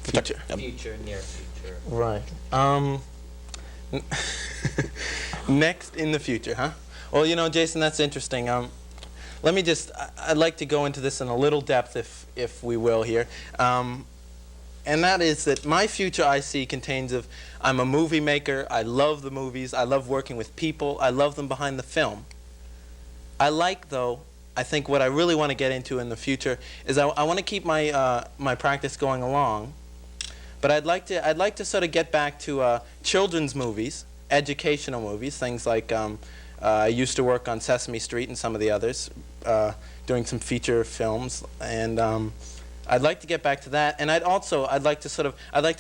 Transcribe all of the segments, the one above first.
Future. Future, near future. Right. Next in the future, huh? Well, you know, Jason, that's interesting. Let me just, I'd like to go into this in a little depth, if we will here. And that is that my future I see contains of, I'm a movie maker, I love the movies, I love working with people, I love them behind the film. I like, though, I think what I really want to get into in the future is I want to keep my, my practice going along, but I'd like to sort of get back to children's movies, educational movies, things like, I used to work on Sesame Street and some of the others, doing some feature films, and I'd like to get back to that, and I'd like to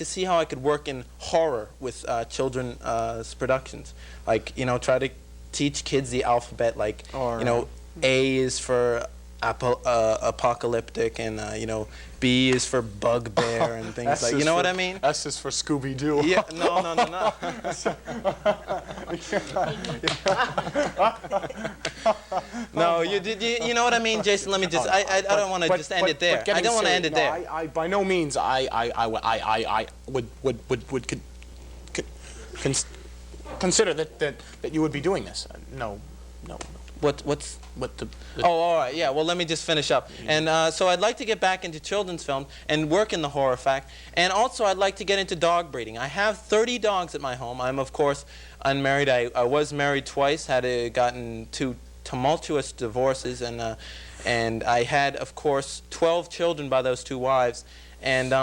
see how I could work in horror with children's productions, like, you know, try to teach kids the alphabet, like, you know, A is for apocalyptic, and you know, B is for bugbear and things like, you know what I mean? S is for Scooby-Doo. Yeah, no. No, you know what I mean, Jason? Let me just, I don't want to just end it there. I don't want to end it there. I by no means I would consider that you would be doing this. No. What's the oh, all right, yeah, well, let me just finish up. And so I'd like to get back into children's film and work in the horror fact, and also I'd like to get into dog breeding. I have 30 dogs at my home. I'm, of course, unmarried. I was married twice, had gotten 2 tumultuous divorces, and I had, of course, 12 children by those 2 wives, and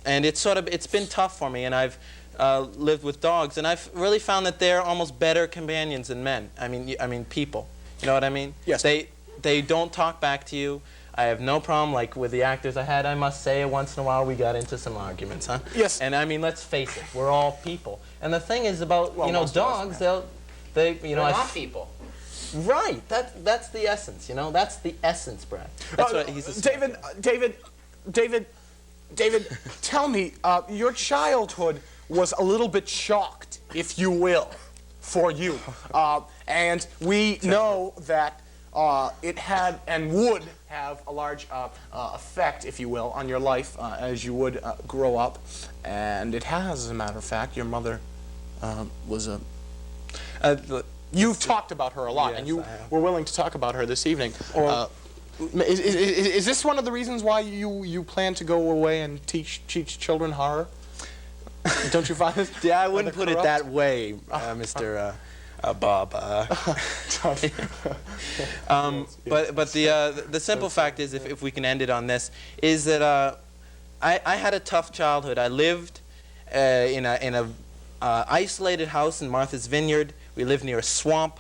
it's been tough for me, and I've lived with dogs, and I've really found that they're almost better companions than men. I mean people. You know what I mean? Yes. They don't talk back to you. I have no problem, like with the actors I had, I must say, once in a while we got into some arguments, huh? Yes. And I mean, let's face it, we're all people. And the thing is about, you know, dogs, they you know, We're not people. Right. That's the essence, you know? That's the essence, Brad. That's what he's David, tell me, your childhood was a little bit shocked, if you will, for you. And we know that it had and would have a large effect, if you will, on your life as you would grow up. And it has, as a matter of fact. Your mother was a... You've talked about her a lot, yes, and you were willing to talk about her this evening. Is this one of the reasons why you plan to go away and teach children horror? Don't you find this? Yeah, I wouldn't put it that way, Mr. Bob. But the simple fact is, if we can end it on this, is that I had a tough childhood. I lived in a isolated house in Martha's Vineyard. We lived near a swamp.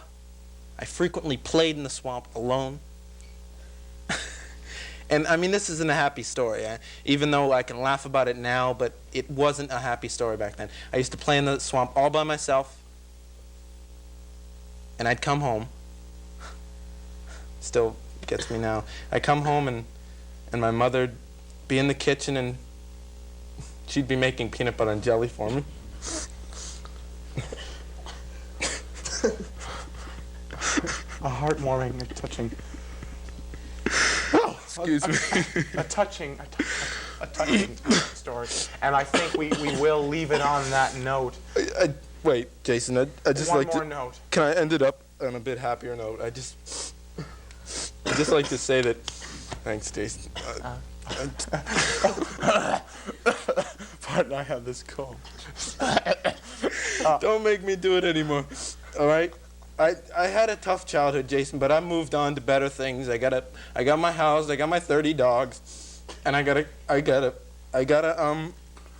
I frequently played in the swamp alone. And I mean, this isn't a happy story, even though I can laugh about it now, but it wasn't a happy story back then. I used to play in the swamp all by myself, and I'd come home. Still gets me now. I'd come home, and my mother'd be in the kitchen, and she'd be making peanut butter and jelly for me. A heartwarming and touching... Excuse me. A touching story, and I think we will leave it on that note. Wait, Jason. I just One like more to. note. Can I end it up on a bit happier note? I just like to say that. Thanks, Jason. Pardon, I have this cold. Don't make me do it anymore. All right. I had a tough childhood, Jason, but I moved on to better things. I got my house, I got my 30 dogs, and I gotta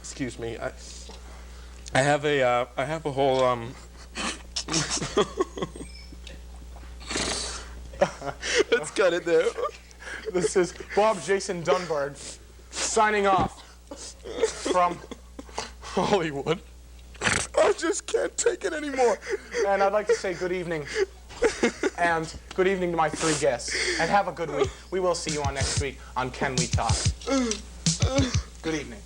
excuse me. I have a whole let's cut it there. This is Bob Jason Dunbar signing off from Hollywood. I just can't take it anymore. And I'd like to say good evening. And good evening to my 3 guests. And have a good week. We will see you on next week on Can We Talk. Good evening.